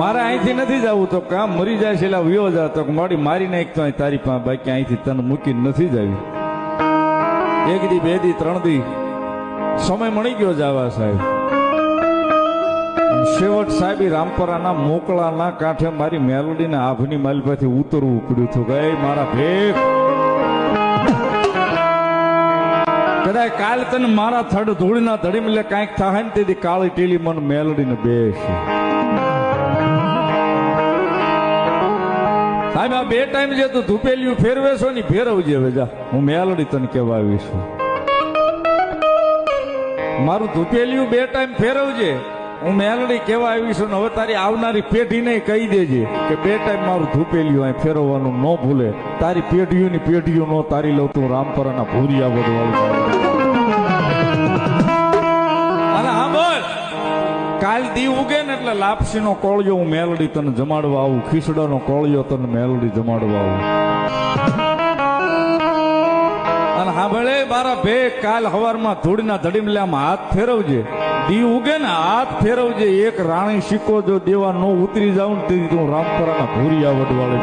મારે અહીંથી નથી જવું તો કામ મરી જાય છે એટલે વિયો જા તો મારી મારી નાખ તો તારી પાસે બાકી અહીંથી તને મૂકીને નથી જાવી. એક દી બે દી ત્રણ દી સમય મળી ગયો જવા સાહેબ. છેવટ સાહેબ રામપરાના મોકળાના કાંઠે મારી મેલોડીને આભની માલ પાછી ઉતરવું પડ્યું હતું. ગઈ મારા ભેગ કદાચ કાલ તને મારા થડ ધૂળના ધડી એટલે કાંઈક થાય ને તેથી કાળી ટીલી મને મેલોડીને બેસે સાહેબ. આ બે ટાઈમ જે તું ધૂપેલિયું ફેરવે છો ને ફેરવજે હવે જા. હું મેલોડી તને કહેવા આવીશું મારું ધૂપેલિયું બે ટાઈમ ફેરવજે. હું મેલડી કહેવા આવી છું. હવે તારી આવનારી પેઢીને કહી દેજે કે બે ટાઈમ મારું ધૂપેલિયું અહીં ફેરવવાનું ન ભૂલે. તારી પેઢીઓની પેઢીઓ નો તારી લઉં તું રામપરાના ભૂરિયા બધું. અને હા બોલ કાલ દી ઉગે ને એટલે લાપસી નો કોળિયો હું મેલડી તને જમાડવા આવું. ખીસડાનો કોળિયો તને મેલડી જમાડવા આવું. અને હા ભલે મારા ભેગ કાલ હવારમાં ધૂળના ધડીમલે આમ હાથ ફેરવજે. દી ઉગે ને હાથ ફેરવજે. એક રાણી સિક્કો જો દેવા નો ઉતરી જાવ ને તેથી તું રામપરાના ભૂરિયા વડવાળે.